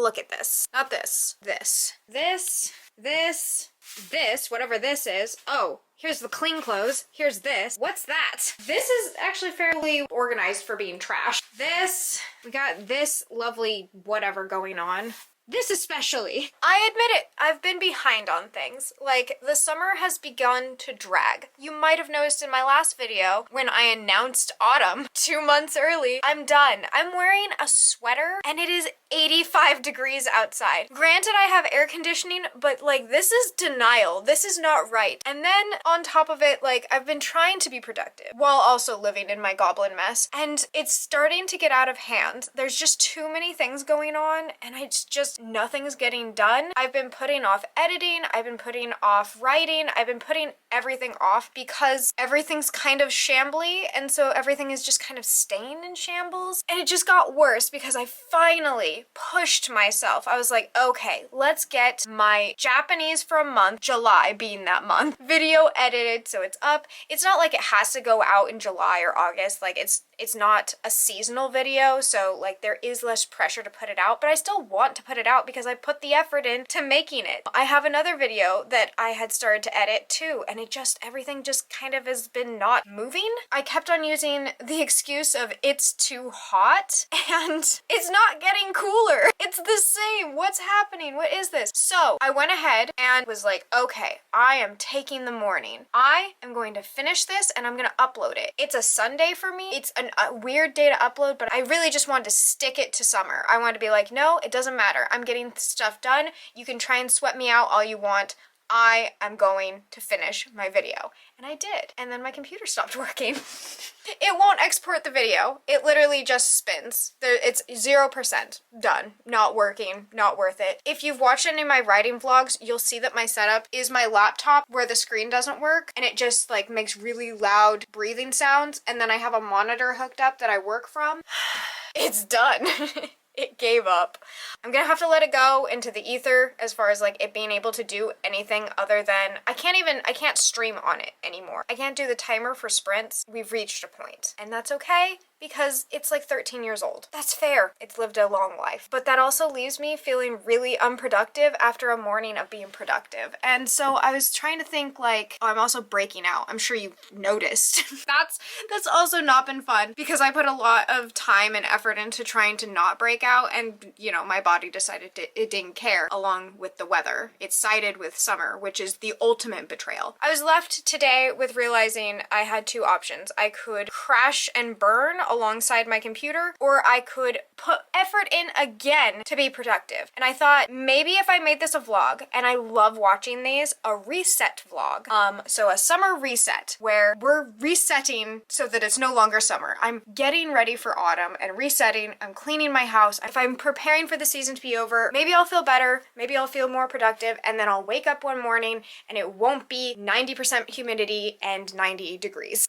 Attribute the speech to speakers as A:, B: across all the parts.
A: look at this. Not this. This, whatever this is. Oh, here's the clean clothes. Here's this. What's that? This is actually fairly organized for being trash. We got this lovely whatever going on. This especially. I admit it, I've been behind on things. Like, the summer has begun to drag. You might have noticed in my last video when I announced autumn 2 months early, I'm done. I'm wearing a sweater and it is 85 degrees outside. Granted, I have air conditioning, but like, this is denial. This is not right. And then on top of it, like, I've been trying to be productive while also living in my goblin mess, and it's starting to get out of hand. There's just too many things going on, and nothing's getting done. I've been putting off editing, I've been putting off writing, I've been putting everything off because everything's kind of shambly, and so everything is just kind of staying in shambles. And it just got worse because I finally pushed myself. I was like, okay, let's get my Japanese for a month, July being that month, video edited so it's up. It's not like it has to go out in July or August, like it's not a seasonal video, so like there is less pressure to put it out, but I still want to put it out because I put the effort into making it. I have another video that I had started to edit too, and everything just kind of has been not moving. I kept on using the excuse of it's too hot, and it's not getting cooler. It's the same. What's happening? What is this? So I went ahead and was like, okay, I am taking the morning. I am going to finish this and I'm going to upload it. It's a Sunday for me. It's a weird day to upload, but I really just wanted to stick it to summer. I wanted to be like, no, it doesn't matter. I'm getting stuff done. You can try and sweat me out all you want. I am going to finish my video. And I did. And then my computer stopped working. It won't export the video. It literally just spins. It's 0% done. Not working. Not worth it. If you've watched any of my writing vlogs, you'll see that my setup is my laptop where the screen doesn't work and it just like makes really loud breathing sounds. And then I have a monitor hooked up that I work from. It's done. It gave up. I'm gonna have to let it go into the ether as far as like it being able to do anything other than I can't stream on it anymore. I can't do the timer for sprints. We've reached a point, and that's okay because it's like 13 years old. That's fair. It's lived a long life. But that also leaves me feeling really unproductive after a morning of being productive. And so I was trying to think like, oh, I'm also breaking out. I'm sure you've noticed. That's also not been fun because I put a lot of time and effort into trying to not break out, and you know, my body decided it didn't care along with the weather. It sided with summer, which is the ultimate betrayal. I was left today with realizing I had two options. I could crash and burn alongside my computer, or I could put effort in again to be productive. And I thought maybe if I made this a vlog, and I love watching these, a reset vlog. So a summer reset where we're resetting so that it's no longer summer. I'm getting ready for autumn and resetting. I'm cleaning my house. If I'm preparing for the season to be over, maybe I'll feel better, maybe I'll feel more productive, and then I'll wake up one morning and it won't be 90% humidity and 90 degrees.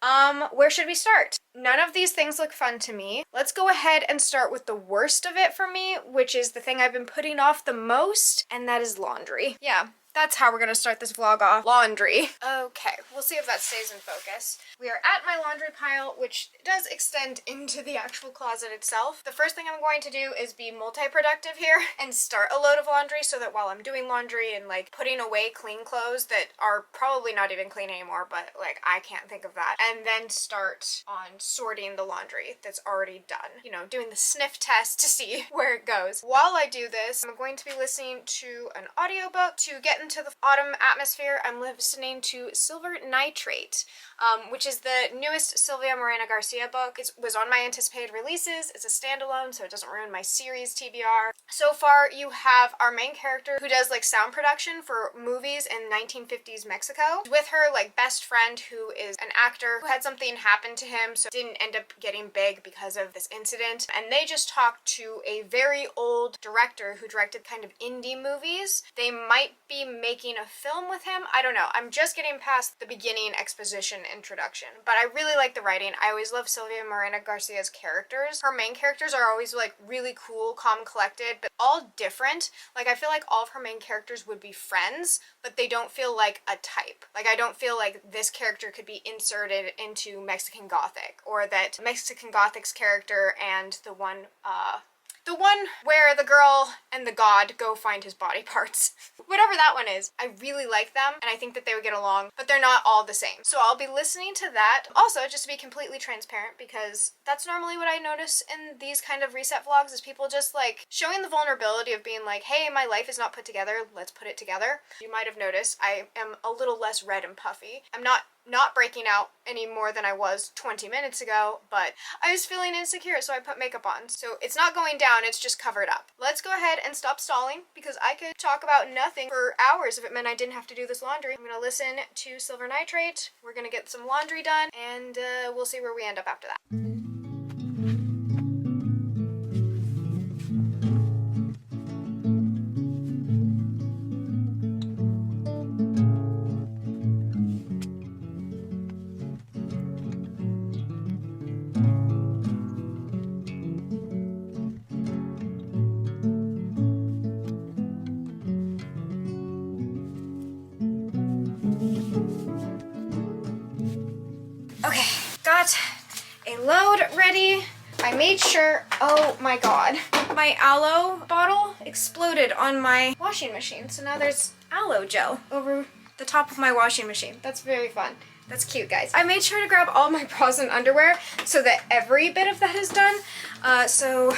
A: Where should we start? None of these things look fun to me. Let's go ahead and start with the worst of it for me, which is the thing I've been putting off the most, and that is laundry. Yeah. That's how we're gonna start this vlog off. Laundry. Okay, we'll see if that stays in focus. We are at my laundry pile, which does extend into the actual closet itself. The first thing I'm going to do is be multi-productive here and start a load of laundry so that while I'm doing laundry and like putting away clean clothes that are probably not even clean anymore, but like I can't think of that, and then start on sorting the laundry that's already done. You know, doing the sniff test to see where it goes. While I do this, I'm going to be listening to an audiobook to get into the autumn atmosphere. I'm listening to Silver Nitrate, which is the newest Sylvia Morena Garcia book. It was on my anticipated releases. It's a standalone, so it doesn't ruin my series TBR. So far, you have our main character who does like sound production for movies in 1950s Mexico. With her like best friend who is an actor who had something happen to him, so didn't end up getting big because of this incident. And they just talked to a very old director who directed kind of indie movies. They might be making a film with him. I don't know. I'm just getting past the beginning exposition introduction, but I really like the writing. I always love Sylvia Morena Garcia's characters. Her main characters are always like really cool, calm, collected, but all different. Like I feel like all of her main characters would be friends, but they don't feel like a type. Like I don't feel like this character could be inserted into Mexican Gothic, or that Mexican Gothic's character and the one The one where the girl and the god go find his body parts. Whatever that one is. I really like them and I think that they would get along, but they're not all the same. So I'll be listening to that. Also, just to be completely transparent, because that's normally what I notice in these kind of reset vlogs, is people just like showing the vulnerability of being like, hey, my life is not put together, let's put it together. You might have noticed I am a little less red and puffy. I'm not breaking out any more than I was 20 minutes ago, but I was feeling insecure, so I put makeup on. So it's not going down, it's just covered up. Let's go ahead and stop stalling, because I could talk about nothing for hours if it meant I didn't have to do this laundry. I'm gonna listen to Silver Nitrate, we're gonna get some laundry done, and we'll see where we end up after that. Okay, got a load ready. I made sure, oh my god, my aloe bottle exploded on my washing machine. So now there's aloe gel over the top of my washing machine. That's very fun. That's cute, guys. I made sure to grab all my bras and underwear so that every bit of that is done. So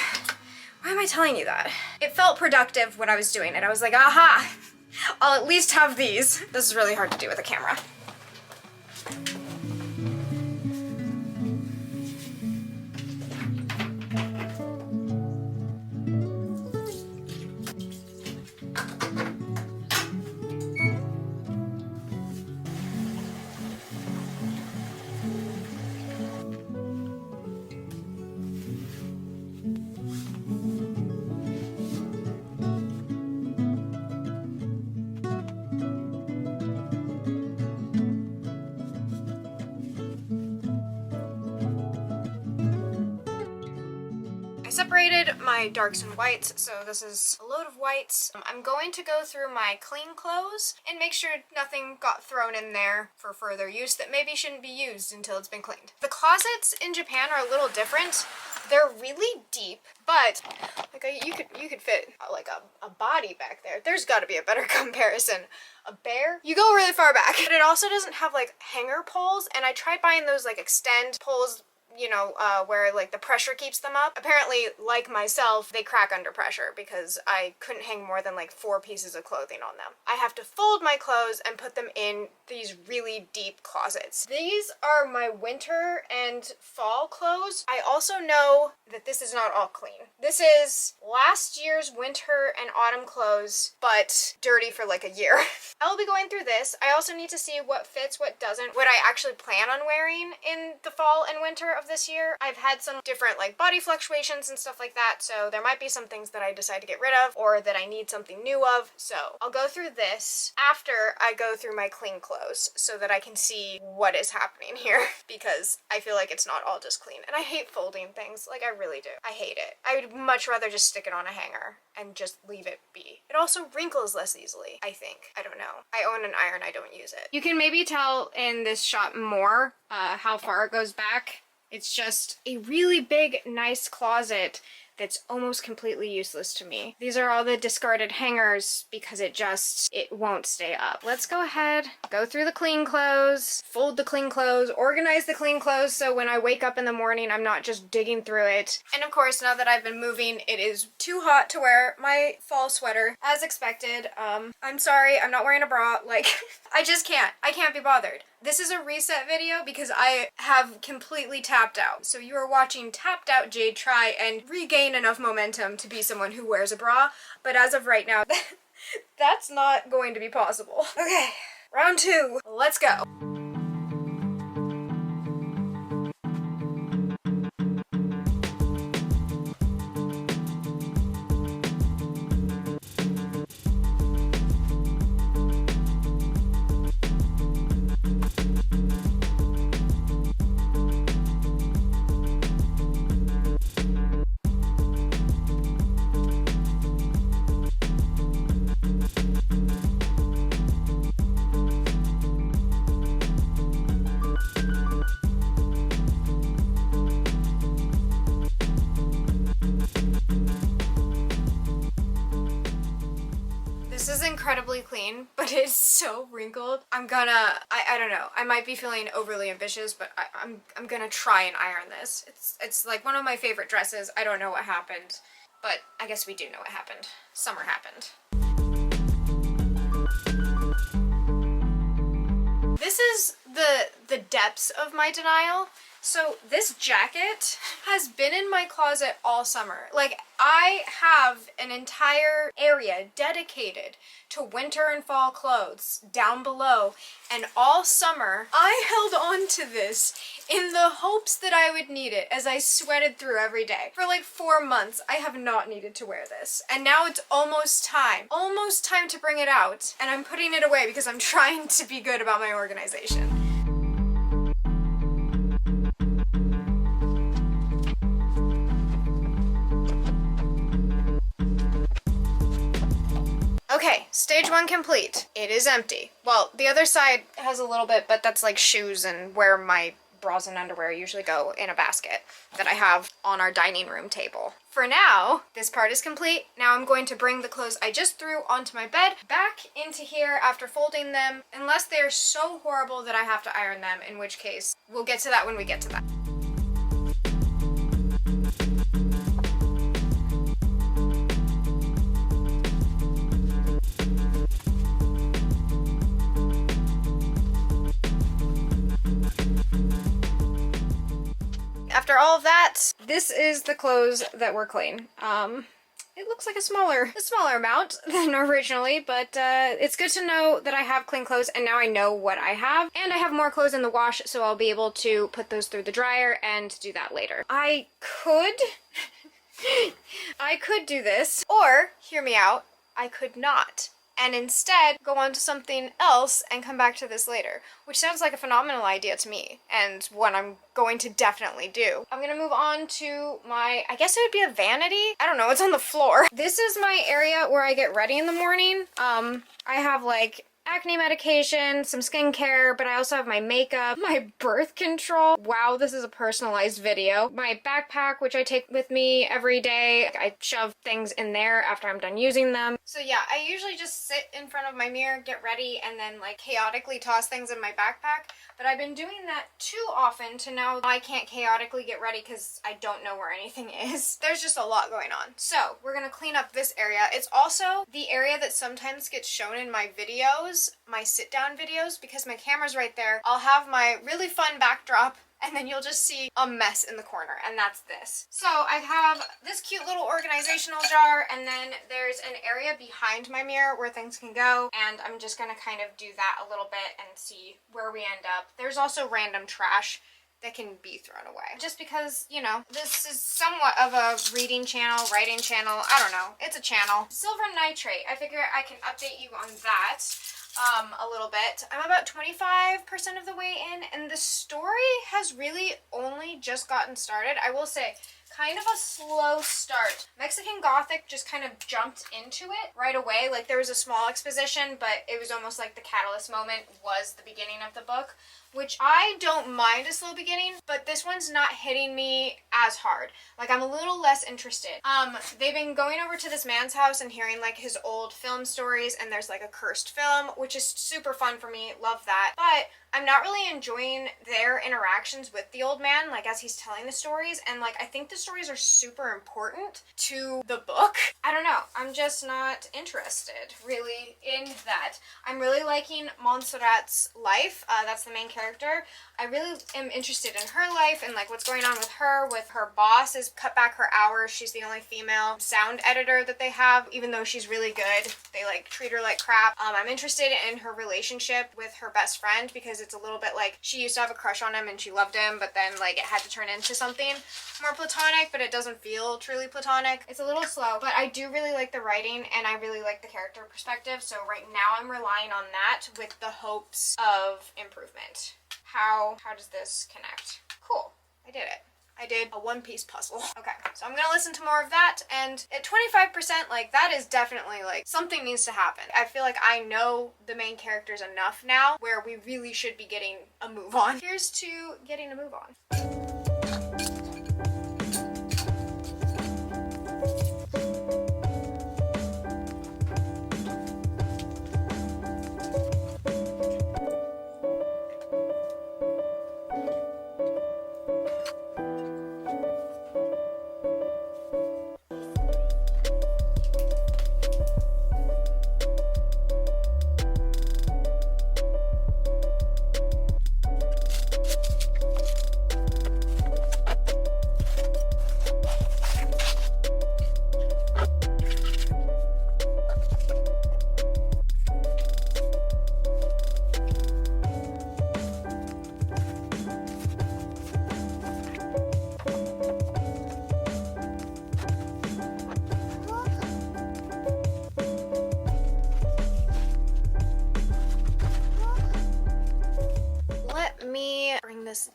A: why am I telling you that? It felt productive when I was doing it. I was like, aha, I'll at least have these. This is really hard to do with a camera. Separated my darks and whites, so this is a load of whites. I'm going to go through my clean clothes and make sure nothing got thrown in there for further use that maybe shouldn't be used until it's been cleaned. The closets in Japan are a little different. They're really deep, but like you could fit like a body back there. There's got to be a better comparison. A bear? You go really far back. But it also doesn't have like hanger poles, and I tried buying those like extend poles, you know, where like the pressure keeps them up. Apparently, like myself, they crack under pressure because I couldn't hang more than like 4 pieces of clothing on them. I have to fold my clothes and put them in these really deep closets. These are my winter and fall clothes. I also know that this is not all clean. This is last year's winter and autumn clothes, but dirty for like a year. I will be going through this. I also need to see what fits, what doesn't, what I actually plan on wearing in the fall and winter of this year. I've had some different like body fluctuations and stuff like that, so there might be some things that I decide to get rid of or that I need something new of. So I'll go through this after I go through my clean clothes so that I can see what is happening here, because I feel like it's not all just clean. And I hate folding things, like I really do. I hate it. I would much rather just stick it on a hanger and just leave it be. It also wrinkles less easily, I think. I don't know. I own an iron, I don't use it. You can maybe tell in this shot more how far it goes back. It's just a really big, nice closet that's almost completely useless to me. These are all the discarded hangers because it won't stay up. Let's go ahead, go through the clean clothes, fold the clean clothes, organize the clean clothes so when I wake up in the morning I'm not just digging through it. And of course, now that I've been moving, it is too hot to wear my fall sweater as expected. I'm sorry, I'm not wearing a bra. Like, I just can't. I can't be bothered. This is a reset video because I have completely tapped out. So you are watching tapped out Jade try and regain enough momentum to be someone who wears a bra. But as of right now, that's not going to be possible. Okay, round 2. Let's go. incredibly clean, but it's so wrinkled. I don't know. I might be feeling overly ambitious, but I'm gonna try and iron this. It's like one of my favorite dresses. I don't know what happened, but I guess we do know what happened. Summer happened. This is the depths of my denial. So this jacket has been in my closet all summer. Like, I have an entire area dedicated to winter and fall clothes down below, and all summer I held on to this in the hopes that I would need it as I sweated through every day. For like 4 months, I have not needed to wear this. And now it's almost time to bring it out, and I'm putting it away because I'm trying to be good about my organization. Okay, stage 1 complete. It is empty. Well, the other side has a little bit, but that's like shoes and where my bras and underwear usually go in a basket that I have on our dining room table. For now, this part is complete. Now I'm going to bring the clothes I just threw onto my bed back into here after folding them, unless they're so horrible that I have to iron them, in which case we'll get to that when we get to that. After all of that, this is the clothes that were clean. It looks like a smaller amount than originally, but it's good to know that I have clean clothes, and now I know what I have. And I have more clothes in the wash, so I'll be able to put those through the dryer and do that later. I could do this, or, hear me out, I could not. And instead go on to something else and come back to this later, which sounds like a phenomenal idea to me, and what I'm going to definitely do. I'm gonna move on to my, I guess it would be a vanity? I don't know, it's on the floor. This is my area where I get ready in the morning. I have like acne medication, some skincare, but I also have my makeup, my birth control. Wow, this is a personalized video. My backpack, which I take with me every day. I shove things in there after I'm done using them. So yeah, I usually just sit in front of my mirror, get ready, and then like chaotically toss things in my backpack. But I've been doing that too often to now I can't chaotically get ready because I don't know where anything is. There's just a lot going on. So we're gonna clean up this area. It's also the area that sometimes gets shown in my videos, my sit-down videos, because my camera's right there. I'll have my really fun backdrop, and then you'll just see a mess in the corner, and that's this. So I have this cute little organizational jar, and then there's an area behind my mirror where things can go, and I'm just gonna kind of do that a little bit and see where we end up. There's also random trash that can be thrown away. Just because, you know, this is somewhat of a reading channel, writing channel, I don't know, it's a channel. Silver Nitrate, I figure I can update you on that a little bit. I'm about 25% of the way in, and the story has really only just gotten started. I will say, kind of a slow start. Mexican Gothic just kind of jumped into it right away. Like, there was a small exposition, but it was almost like the catalyst moment was the beginning of the book, which I don't mind a slow beginning, but this one's not hitting me as hard. Like, I'm a little less interested. They've been going over to this man's house and hearing like his old film stories, and there's like a cursed film, which is super fun for me, love that. But I'm not really enjoying their interactions with the old man, like as he's telling the stories, and like I think the stories are super important to the book. I don't know, I'm just not interested really in that. I'm really liking Montserrat's life, that's the main character. I really am interested in her life and like what's going on with her boss is cut back her hours. She's the only female sound editor that they have, even though she's really good. They like treat her like crap. I'm interested in her relationship with her best friend because it's a little bit like she used to have a crush on him and she loved him, but then like it had to turn into something more platonic, but it doesn't feel truly platonic. It's a little slow, but I do really like the writing and I really like the character perspective. So right now I'm relying on that with the hopes of improvement. How does this connect? Cool, I did it. I did a one-piece puzzle. Okay, so I'm gonna listen to more of that, and at 25%, like, that is definitely, like, something needs to happen. I feel like I know the main characters enough now where we really should be getting a move on. Here's to getting a move on.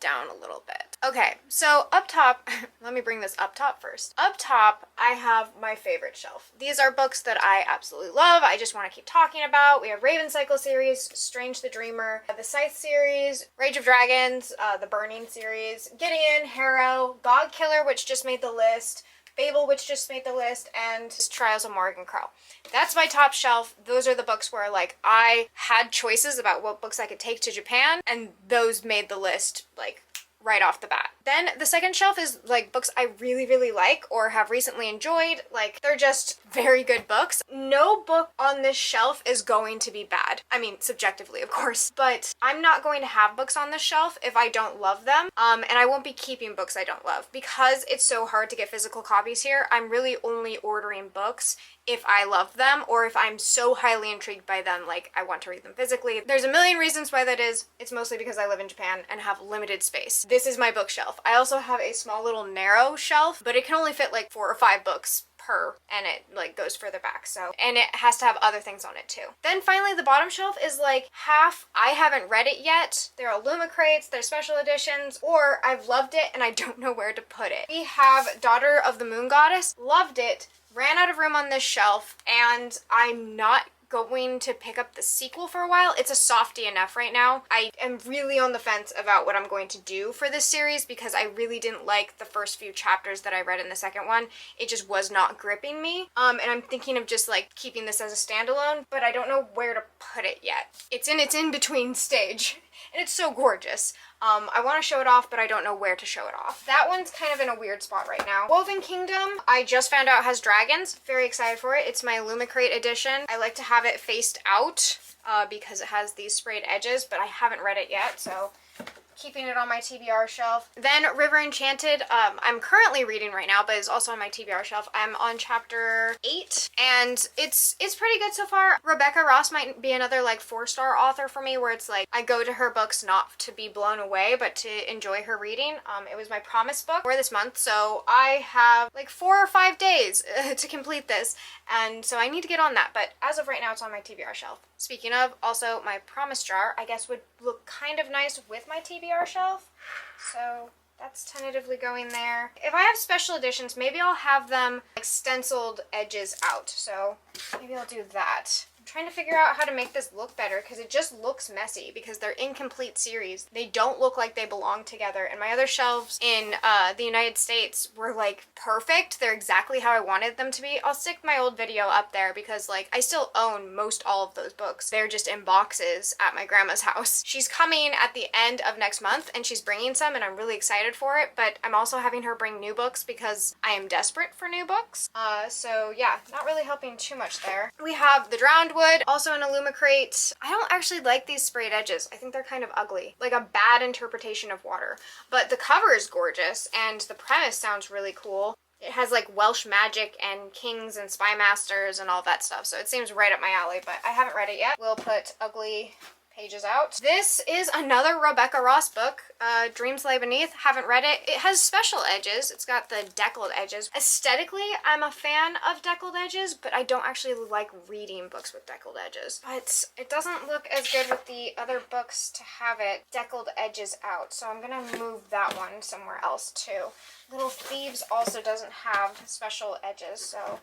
A: down a little bit. Okay, so up top, let me bring this up top first. Up top, I have my favorite shelf. These are books that I absolutely love. I just want to keep talking about. We have Raven Cycle series, Strange the Dreamer, the Scythe series, Rage of Dragons, the Burning series, Gideon, Harrow, God Killer, which just made the list, Babel, which just made the list, and Trials of Morgan Crow. That's my top shelf. Those are the books where like I had choices about what books I could take to Japan, and those made the list like right off the bat. Then the second shelf is like books I really, really like or have recently enjoyed. Like they're just very good books. No book on this shelf is going to be bad. I mean, subjectively, of course, but I'm not going to have books on this shelf if I don't love them. And I won't be keeping books I don't love because it's so hard to get physical copies here. I'm really only ordering books if I love them or if I'm so highly intrigued by them, like I want to read them physically. There's a million reasons why that is. It's mostly because I live in Japan and have limited space. This is my bookshelf. I also have a small little narrow shelf, but it can only fit like 4 or 5 books per, and it like goes further back, so, and it has to have other things on it too. Then finally the bottom shelf is like half I haven't read it yet, they're Illumicrates, they're special editions, or I've loved it and I don't know where to put it. We have Daughter of the Moon Goddess, loved it, ran out of room on this shelf, and I'm not going to pick up the sequel for a while. It's a softie enough right now. I am really on the fence about what I'm going to do for this series because I really didn't like the first few chapters that I read in the second one. It just was not gripping me. And I'm thinking of just like keeping this as a standalone, but I don't know where to put it yet. It's in its in-between stage. And it's so gorgeous. I want to show it off, but I don't know where to show it off. That one's kind of in a weird spot right now. Woven Kingdom, I just found out has dragons. Very excited for it. It's my Illumicrate edition. I like to have it faced out because it has these sprayed edges, but I haven't read it yet, so keeping it on my TBR shelf. Then River Enchanted, I'm currently reading right now, but it's also on my TBR shelf. I'm on chapter 8, and it's pretty good so far. Rebecca Ross might be another like 4-star author for me, where it's like I go to her books not to be blown away, but to enjoy her reading. It was my promise book for this month, so I have like 4 or 5 days to complete this, and so I need to get on that, but as of right now, it's on my TBR shelf. Speaking of, also my promise jar, I guess would look kind of nice with my TBR shelf, so that's tentatively going there. If I have special editions, maybe I'll have them like stenciled edges out, so maybe I'll do that. I'm trying to figure out how to make this look better because it just looks messy because they're incomplete series. They don't look like they belong together, and my other shelves in the United States were like perfect. They're exactly how I wanted them to be. I'll stick my old video up there because like I still own most all of those books. They're just in boxes at my grandma's house. She's coming at the end of next month and she's bringing some, and I'm really excited for it, but I'm also having her bring new books because I am desperate for new books. So yeah, not really helping too much there. We have The Drowned Wood, also an Illumicrate. I don't actually like these sprayed edges. I think they're kind of ugly, like a bad interpretation of water. But the cover is gorgeous and the premise sounds really cool. It has like Welsh magic and kings and spy masters and all that stuff, so it seems right up my alley, but I haven't read it yet. We'll put ugly pages out. This is another Rebecca Ross book, Dreams Lay Beneath. Haven't read it. It has special edges. It's got the deckled edges. Aesthetically, I'm a fan of deckled edges, but I don't actually like reading books with deckled edges. But it doesn't look as good with the other books to have it deckled edges out, so I'm gonna move that one somewhere else too. Little Thieves also doesn't have special edges, so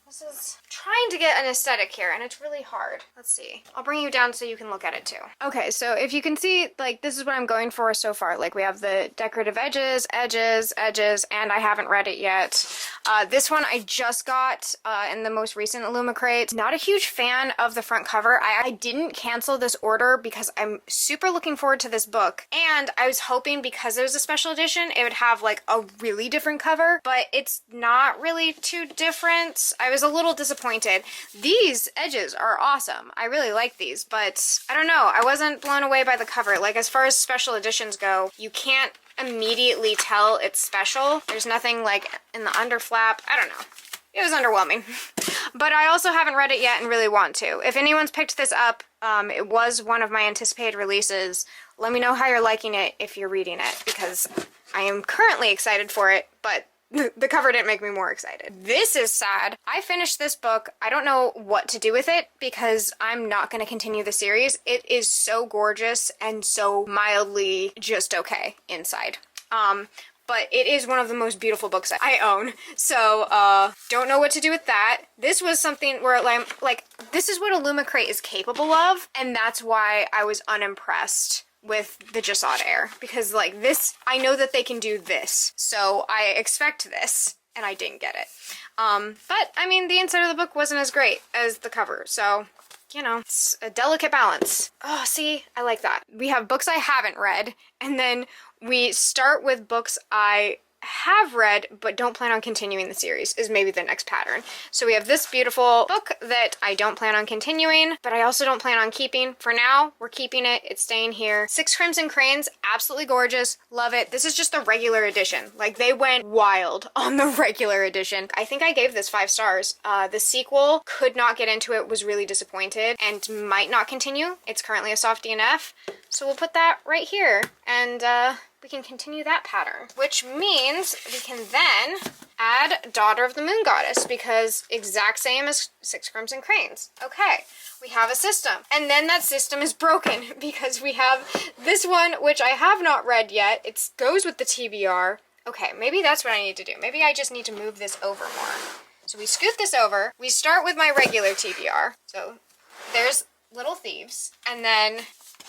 A: this is trying to get an aesthetic here, and it's really hard. Let's see. I'll bring you down so you can look at it too. Okay, so if you can see, like, this is what I'm going for so far. Like, we have the decorative edges, edges, and I haven't read it yet. This one I just got in the most recent Illumicrate. Not a huge fan of the front cover. I didn't cancel this order because I'm super looking forward to this book, and I was hoping because it was a special edition, it would have, like, a really different cover, but it's not really too different. I was a little disappointed. These edges are awesome. I really like these, but I don't know. I wasn't blown away by the cover. Like, as far as special editions go, you can't immediately tell it's special. There's nothing like in the underflap. I don't know. It was underwhelming. But I also haven't read it yet and really want to. If anyone's picked this up, it was one of my anticipated releases. Let me know how you're liking it if you're reading it, because I am currently excited for it, but the cover didn't make me more excited. This is sad. I finished this book. I don't know what to do with it because I'm not going to continue the series. It is so gorgeous and so mildly just okay inside. But it is one of the most beautiful books I own. So, don't know what to do with that. This was something where, like, this is what Illumicrate is capable of, and that's why I was unimpressed with the Jade Air. Because, like, this, I know that they can do this. So, I expect this, and I didn't get it. But, I mean, the inside of the book wasn't as great as the cover, so... You know, it's a delicate balance. Oh, see, I like that. We have books I haven't read, and then we start with books I have read but don't plan on continuing the series is maybe the next pattern. So we have this beautiful book that I don't plan on continuing, but I also don't plan on keeping. For now, we're keeping it. It's staying here. 6 Crimson Cranes, absolutely gorgeous. Love it. This is just the regular edition. Like, they went wild on the regular edition. I think I gave this 5 stars. The sequel, could not get into it, was really disappointed, and might not continue. It's currently a soft DNF, so we'll put that right here. And, we can continue that pattern, which means we can then add Daughter of the Moon Goddess, because exact same as 6 Crimson Cranes. Okay, we have a system. And then that system is broken because we have this one, which I have not read yet. It goes with the TBR. Okay, maybe that's what I need to do. Maybe I just need to move this over more. So we scoot this over. We start with my regular TBR. So there's Little Thieves. And then,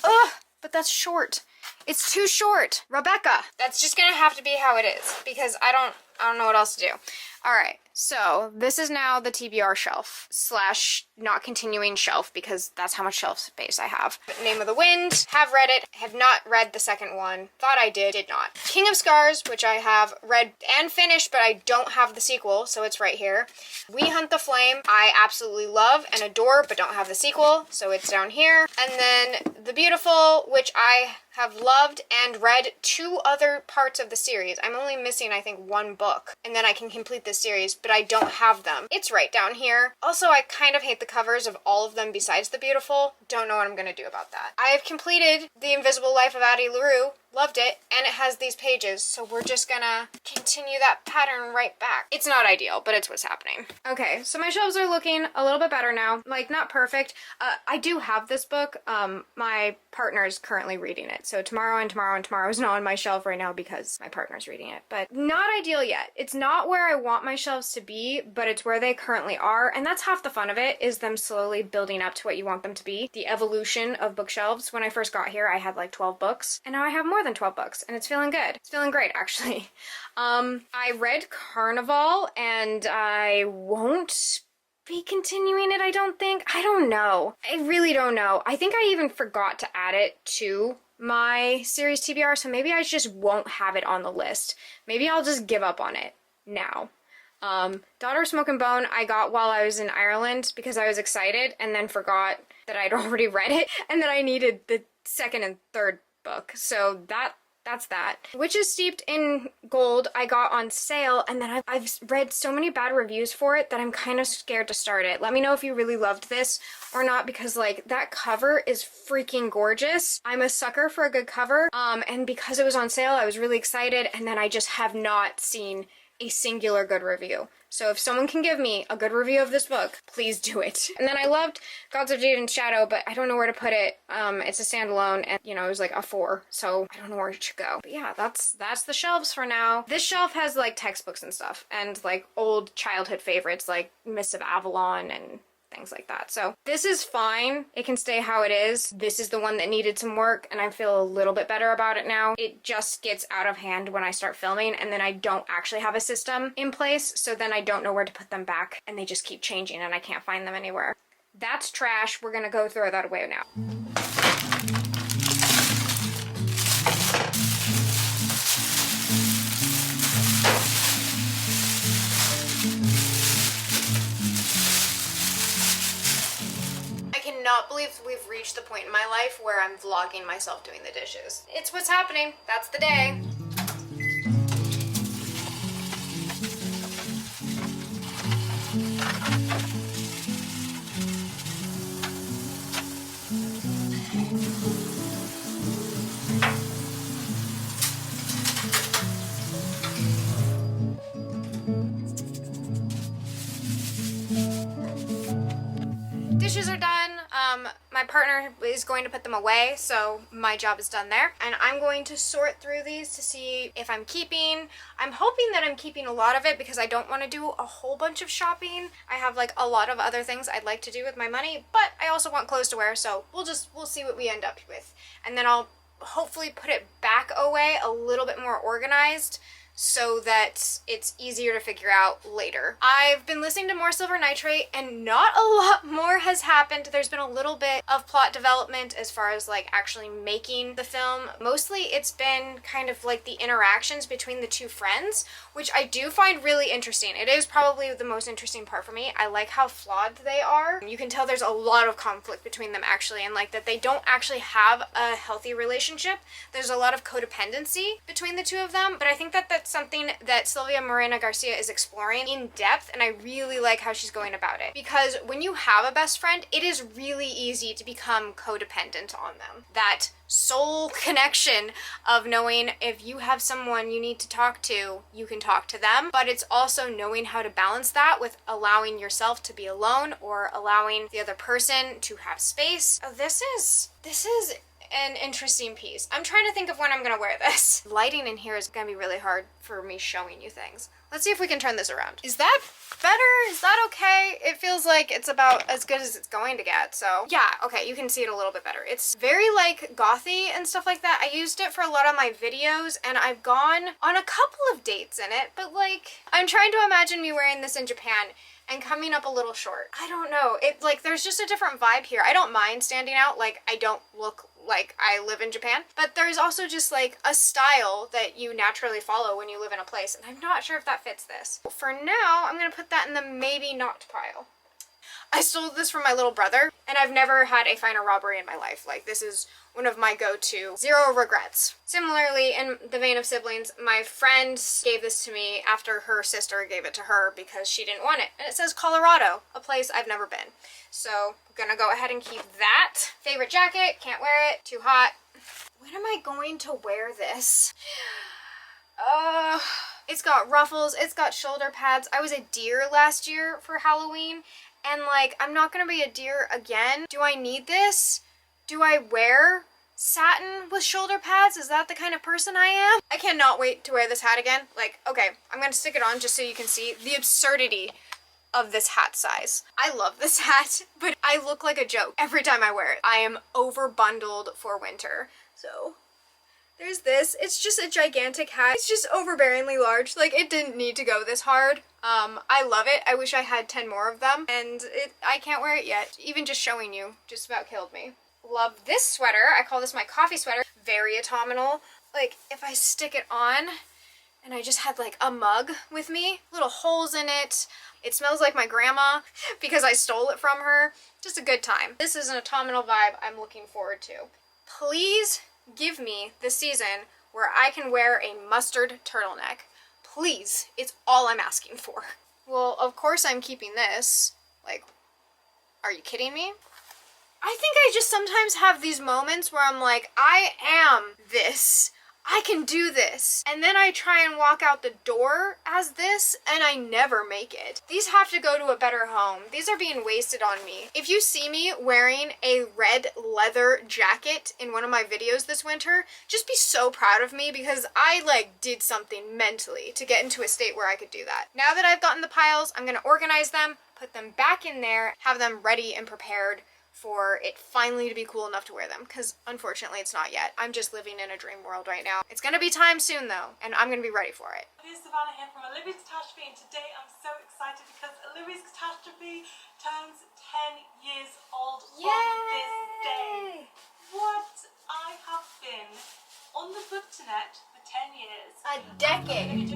A: ugh, but that's short. It's too short. Rebecca. That's just gonna have to be how it is because I don't know what else to do. All right, so this is now the TBR shelf slash not continuing shelf because that's how much shelf space I have. Name of the Wind, have read it, have not read the second one. Thought I did not. King of Scars, which I have read and finished, but I don't have the sequel, so it's right here. We Hunt the Flame, I absolutely love and adore, but don't have the sequel, so it's down here. And then The Beautiful, which I have loved and read 2 other parts of the series. I'm only missing, I think, 1 book, and then I can complete this series, but I don't have them. It's right down here. Also, I kind of hate the covers of all of them besides The Beautiful. Don't know what I'm gonna do about that. I have completed The Invisible Life of Addie LaRue. Loved it, and it has these pages, so we're just gonna continue that pattern right back. It's not ideal, but it's what's happening. Okay, so my shelves are looking a little bit better now. Like, not perfect. I do have this book. My partner is currently reading it, so tomorrow is not on my shelf right now because my partner's reading it, but not ideal yet. It's not where I want my shelves to be, but it's where they currently are, and that's half the fun of it, is them slowly building up to what you want them to be. The evolution of bookshelves. When I first got here, I had like 12 books, and now I have more than 12 books, and it's feeling good. It's feeling great, actually. I read Carnival, and I won't be continuing it, I don't think. I don't know. I really don't know. I think I even forgot to add it to my series TBR, so maybe I just won't have it on the list. Maybe I'll just give up on it now. Daughter of Smoke and Bone I got while I was in Ireland because I was excited and then forgot that I'd already read it and that I needed the second and third book. So that's that. Witches Steeped in Gold I got on sale, and then I've read so many bad reviews for it that I'm kind of scared to start it. Let me know if you really loved this or not, because like that cover is freaking gorgeous. I'm a sucker for a good cover, and because it was on sale I was really excited, and then I just have not seen a singular good review. So if someone can give me a good review of this book, please do it. And then I loved Gods of Jade and Shadow, but I don't know where to put it. It's a standalone, and you know, it was like a 4, so I don't know where it should go. But yeah, that's the shelves for now. This shelf has like textbooks and stuff, and like old childhood favorites like Mists of Avalon and things like that. So this is fine. It can stay how it is. This is the one that needed some work, and I feel a little bit better about it now. It just gets out of hand when I start filming, and then I don't actually have a system in place, so then I don't know where to put them back, and they just keep changing, and I can't find them anywhere. That's trash. We're gonna go throw that away now. I cannot believe we've reached the point in my life where I'm vlogging myself doing the dishes. It's what's happening. That's the day. My partner is going to put them away, so my job is done there. And I'm going to sort through these to see if I'm keeping. I'm hoping that I'm keeping a lot of it because I don't want to do a whole bunch of shopping. I have like a lot of other things I'd like to do with my money, but I also want clothes to wear, so we'll see what we end up with. And then I'll hopefully put it back away a little bit more organized so that it's easier to figure out later. I've been listening to more Silver Nitrate and not a lot more has happened. There's been a little bit of plot development as far as like actually making the film. Mostly it's been kind of like the interactions between the two friends, which I do find really interesting. It is probably the most interesting part for me. I like how flawed they are. You can tell there's a lot of conflict between them actually, and like that they don't actually have a healthy relationship. There's a lot of codependency between the two of them, but I think that that's something that Sylvia Morena Garcia is exploring in depth, and I really like how she's going about it. Because when you have a best friend, it is really easy to become codependent on them. That soul connection of knowing if you have someone you need to talk to, you can talk to them, but it's also knowing how to balance that with allowing yourself to be alone or allowing the other person to have space. Oh, this is an interesting piece. I'm trying to think of when I'm gonna wear this. Lighting in here is gonna be really hard for me showing you things. Let's see if we can turn this around. Is that better? Is that okay? It feels like it's about as good as it's going to get, so yeah, okay, you can see it a little bit better. It's very like gothy and stuff like that. I used it for a lot of my videos and I've gone on a couple of dates in it, but like, I'm trying to imagine me wearing this in Japan and coming up a little short. I don't know. It like, there's just a different vibe here. I don't mind standing out. Like, I don't look like I live in Japan, but there's also just like a style that you naturally follow when you live in a place, and I'm not sure if that fits this. For now, I'm gonna put that in the maybe not pile. I stole this from my little brother, and I've never had a finer robbery in my life. Like, this is one of my go-to. Zero regrets. Similarly, in the vein of siblings, my friend gave this to me after her sister gave it to her because she didn't want it. And it says Colorado, a place I've never been. So I'm gonna go ahead and keep that. Favorite jacket, can't wear it, too hot. When am I going to wear this? It's got ruffles, it's got shoulder pads. I was a deer last year for Halloween, and like, I'm not gonna be a deer again. Do I need this? Do I wear satin with shoulder pads? Is that the kind of person I am? I cannot wait to wear this hat again. Like, okay, I'm gonna stick it on just so you can see the absurdity of this hat size. I love this hat, but I look like a joke every time I wear it. I am over bundled for winter. So there's this. It's just a gigantic hat. It's just overbearingly large. Like, it didn't need to go this hard. I love it. I wish I had 10 more of them, and I can't wear it yet. Even just showing you just about killed me. Love this sweater. I call this my coffee sweater. Very autumnal. Like, if I stick it on and I just had like a mug with me, little holes in it. It smells like my grandma because I stole it from her. Just a good time. This is an autumnal vibe I'm looking forward to. Please give me the season where I can wear a mustard turtleneck. Please. It's all I'm asking for. Well, of course I'm keeping this. Like, are you kidding me? I think I just sometimes have these moments where I'm like, I am this. I can do this. And then I try and walk out the door as this, and I never make it. These have to go to a better home. These are being wasted on me. If you see me wearing a red leather jacket in one of my videos this winter, just be so proud of me because I like did something mentally to get into a state where I could do that. Now that I've gotten the piles, I'm gonna organize them, put them back in there, have them ready and prepared for it finally to be cool enough to wear them, because unfortunately it's not yet. I'm just living in a dream world right now. It's gonna be time soon though, and I'm gonna be ready for it.
B: It's Savannah here from Olivia's Catastrophe, and today I'm so excited because Olivia's Catastrophe turns 10 years old on this day. What? I have been on the book-to-net for 10 years.
A: A decade.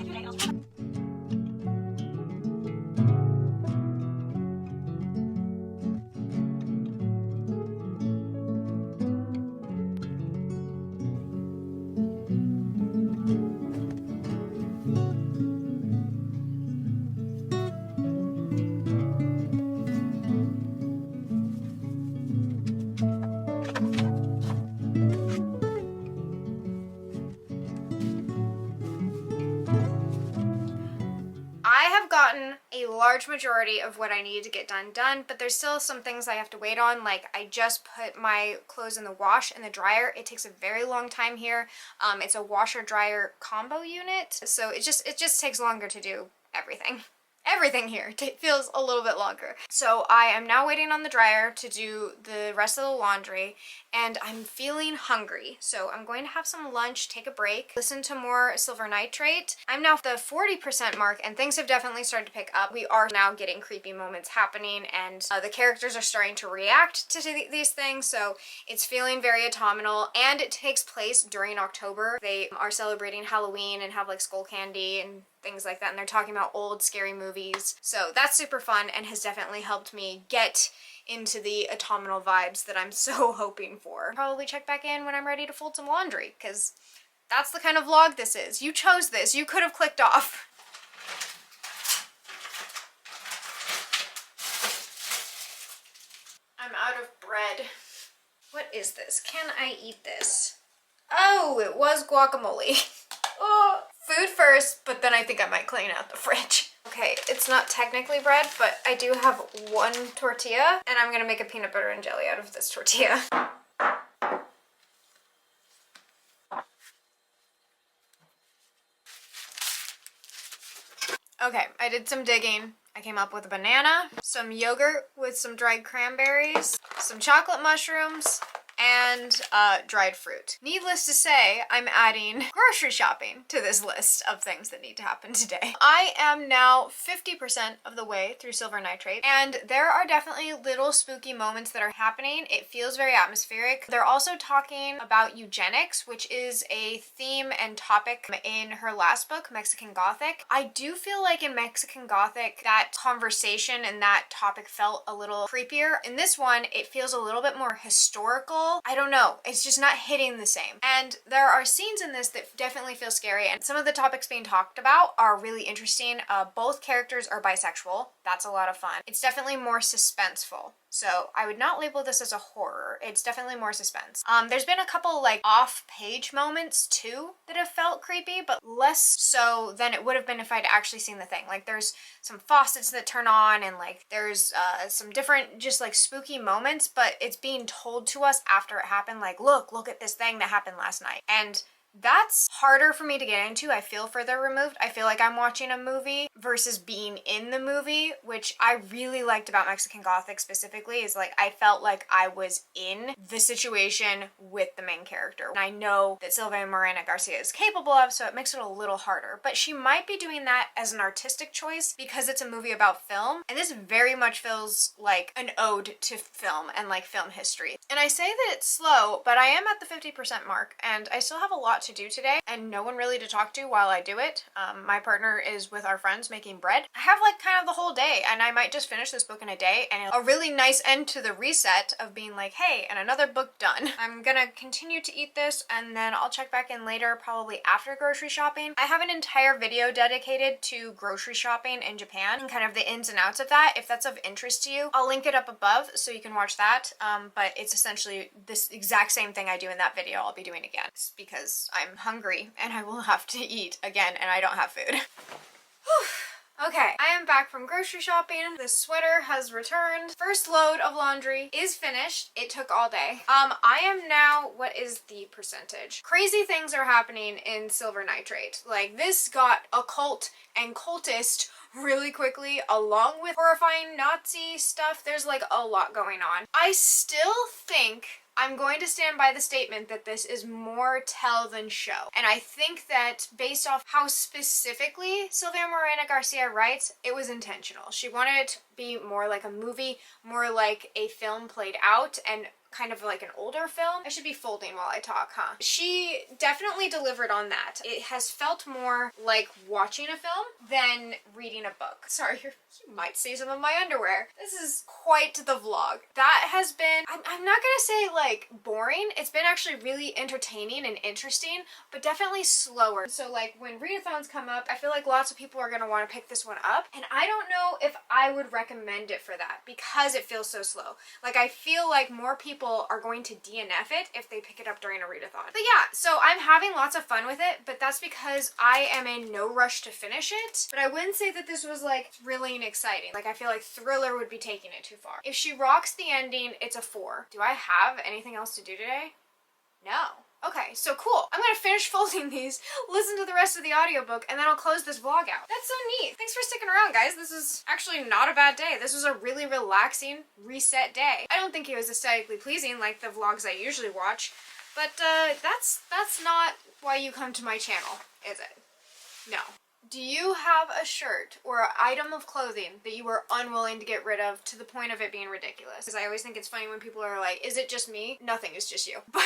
A: I have gotten a large majority of what I needed to get done, but there's still some things I have to wait on. Like, I just put my clothes in the wash and the dryer. It takes a very long time here. It's a washer dryer combo unit, so it just takes longer to do everything. Everything here feels a little bit longer. So I am now waiting on the dryer to do the rest of the laundry, and I'm feeling hungry. So I'm going to have some lunch, take a break, listen to more Silver Nitrate. I'm now at the 40% mark, and things have definitely started to pick up. We are now getting creepy moments happening, and the characters are starting to react to these things, so it's feeling very autumnal, and it takes place during October. They are celebrating Halloween and have like skull candy and things like that, and they're talking about old scary movies. So that's super fun and has definitely helped me get into the autumnal vibes that I'm so hoping for. Probably check back in when I'm ready to fold some laundry, because that's the kind of vlog this is. You chose this. You could have clicked off. I'm out of bread. What is this? Can I eat this? Oh, it was guacamole. Oh, food first, but then I think I might clean out the fridge. Okay, it's not technically bread, but I do have one tortilla, and I'm gonna make a peanut butter and jelly out of this tortilla. Okay, I did some digging. I came up with a banana, some yogurt with some dried cranberries, some chocolate mushrooms, and dried fruit. Needless to say, I'm adding grocery shopping to this list of things that need to happen today. I am now 50% of the way through Silver Nitrate, and there are definitely little spooky moments that are happening. It feels very atmospheric. They're also talking about eugenics, which is a theme and topic in her last book, Mexican Gothic. I do feel like in Mexican Gothic, that conversation and that topic felt a little creepier. In this one, it feels a little bit more historical. I don't know, it's just not hitting the same. And there are scenes in this that definitely feel scary, and some of the topics being talked about are really interesting. Both characters are bisexual. That's a lot of fun. It's definitely more suspenseful. So I would not label this as a horror. It's definitely more suspense. There's been a couple like off-page moments too that have felt creepy, but less so than it would have been if I'd actually seen the thing. Like there's some faucets that turn on, and like there's some different just like spooky moments, but it's being told to us after it happened, like look at this thing that happened last night. And that's harder for me to get into. I feel further removed. I feel like I'm watching a movie versus being in the movie, which I really liked about Mexican Gothic specifically, is like I felt like I was in the situation with the main character. And I know that Silvia Moreno Garcia is capable of, so it makes it a little harder. But she might be doing that as an artistic choice because it's a movie about film, and this very much feels like an ode to film and like film history. And I say that it's slow, but I am at the 50% mark, and I still have a lot to do today and no one really to talk to while I do it. My partner is with our friends making bread. I have like kind of the whole day, and I might just finish this book in a day, and a really nice end to the reset of being like, hey, and another book done. I'm gonna continue to eat this, and then I'll check back in later, probably after grocery shopping. I have an entire video dedicated to grocery shopping in Japan and kind of the ins and outs of that. If that's of interest to you, I'll link it up above so you can watch that. But it's essentially this exact same thing I do in that video I'll be doing again. It's because I'm hungry and I will have to eat again, and I don't have food. Okay, I am back from grocery shopping. The sweater has returned. First load of laundry is finished. It took all day. I am now, what is the percentage? Crazy things are happening in Silver Nitrate. Like, this got occult and cultist really quickly, along with horrifying Nazi stuff. There's like a lot going on. I still think I'm going to stand by the statement that this is more tell than show. And I think that based off how specifically Silvia Moreno Garcia writes, it was intentional. She wanted it to be more like a movie, more like a film played out, and kind of like an older film. I should be folding while I talk, huh? She definitely delivered on that. It has felt more like watching a film than reading a book. Sorry, you might see some of my underwear. This is quite the vlog. That has been, I'm not gonna say like boring. It's been actually really entertaining and interesting, but definitely slower. So like when readathons come up, I feel like lots of people are gonna want to pick this one up, and I don't know if I would recommend it for that because it feels so slow. Like I feel like more people people are going to DNF it if they pick it up during a readathon. But yeah, so I'm having lots of fun with it, but that's because I am in no rush to finish it. But I wouldn't say that this was like thrilling and exciting. Like I feel like Thriller would be taking it too far. If she rocks the ending, it's a 4. Do I have anything else to do today? No. Okay, so cool. I'm gonna finish folding these, listen to the rest of the audiobook, and then I'll close this vlog out. That's so neat. Thanks for sticking around, guys. This is actually not a bad day. This was a really relaxing reset day. I don't think it was aesthetically pleasing like the vlogs I usually watch, but that's not why you come to my channel, is it? No. Do you have a shirt or an item of clothing that you are unwilling to get rid of to the point of it being ridiculous? Because I always think it's funny when people are like, is it just me? Nothing, is just you. But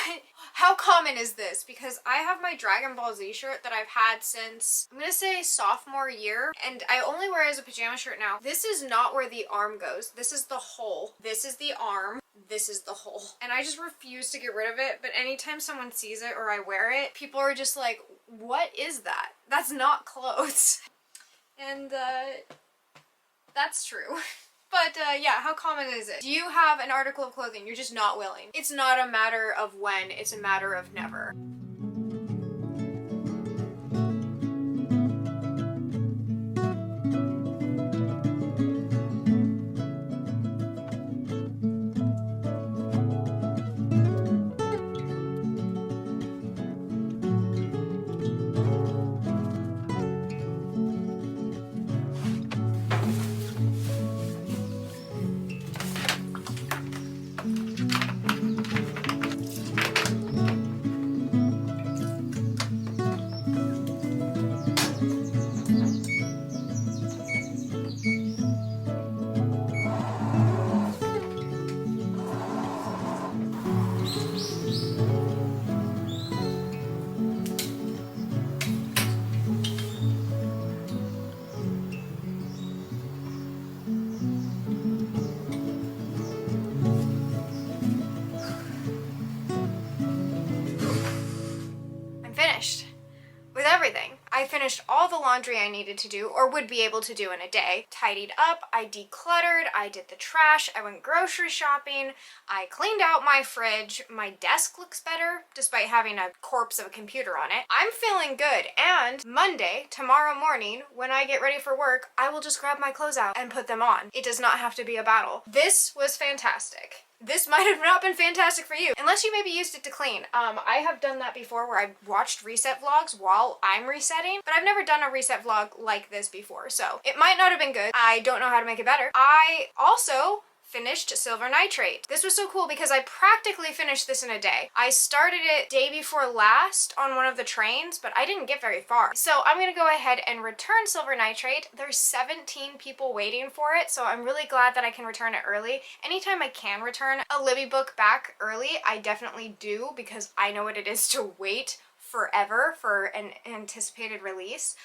A: how common is this? Because I have my Dragon Ball Z shirt that I've had since, I'm gonna say sophomore year, and I only wear it as a pajama shirt now. This is not where the arm goes. This is the hole. This is the arm. This is the hole. And I just refuse to get rid of it, but anytime someone sees it or I wear it, people are just like, what is that? That's not clothes. And that's true. But yeah, how common is it? Do you have an article of clothing you're just not willing? It's not a matter of when, it's a matter of never. I finished all the laundry I needed to do, or would be able to do in a day. Tidied up, I decluttered, I did the trash, I went grocery shopping, I cleaned out my fridge, my desk looks better, despite having a corpse of a computer on it. I'm feeling good, and Monday, tomorrow morning, when I get ready for work, I will just grab my clothes out and put them on. It does not have to be a battle. This was fantastic. This might have not been fantastic for you, unless you maybe used it to clean. I have done that before where I've watched reset vlogs while I'm resetting, but I've never done a reset vlog like this before, so it might not have been good. I don't know how to make it better. I also finished Silver Nitrate. This was so cool because I practically finished this in a day. I started it day before last on one of the trains, but I didn't get very far. So I'm gonna go ahead and return Silver Nitrate. There's 17 people waiting for it, so I'm really glad that I can return it early. Anytime I can return a Libby book back early, I definitely do, because I know what it is to wait forever for an anticipated release.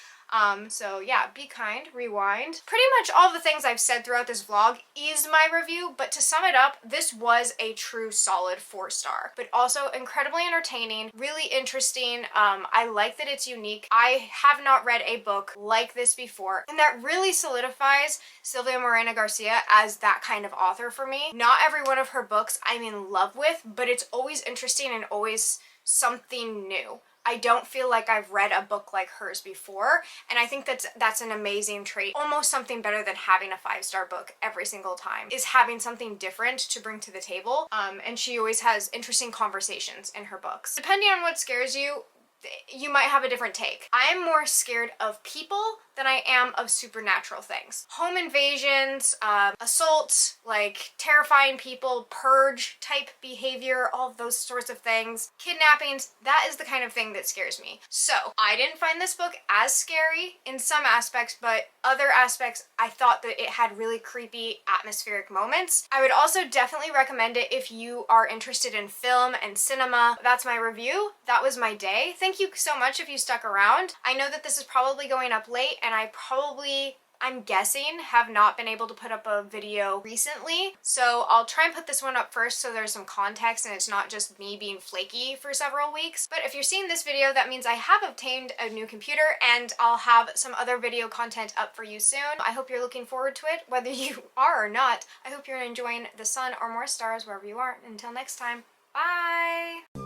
A: So yeah, be kind, rewind. Pretty much all the things I've said throughout this vlog is my review, but to sum it up, this was a true solid 4-star, but also incredibly entertaining, really interesting. I like that it's unique. I have not read a book like this before, and that really solidifies Silvia Moreno Garcia as that kind of author for me. Not every one of her books I'm in love with, but it's always interesting and always something new. I don't feel like I've read a book like hers before, and I think that's an amazing trait. Almost something better than having a 5-star book every single time is having something different to bring to the table. And she always has interesting conversations in her books. Depending on what scares you, you might have a different take. I am more scared of people than I am of supernatural things. Home invasions, assaults, like terrifying people, purge type behavior, all of those sorts of things, kidnappings, that is the kind of thing that scares me. So I didn't find this book as scary in some aspects, but other aspects I thought that it had really creepy atmospheric moments. I would also definitely recommend it if you are interested in film and cinema. That's my review. That was my day. Thank you so much if you stuck around. I know that this is probably going up late, and I'm guessing, have not been able to put up a video recently. So I'll try and put this one up first so there's some context and it's not just me being flaky for several weeks. But if you're seeing this video, that means I have obtained a new computer and I'll have some other video content up for you soon. I hope you're looking forward to it, whether you are or not. I hope you're enjoying the sun or more stars wherever you are. Until next time, bye!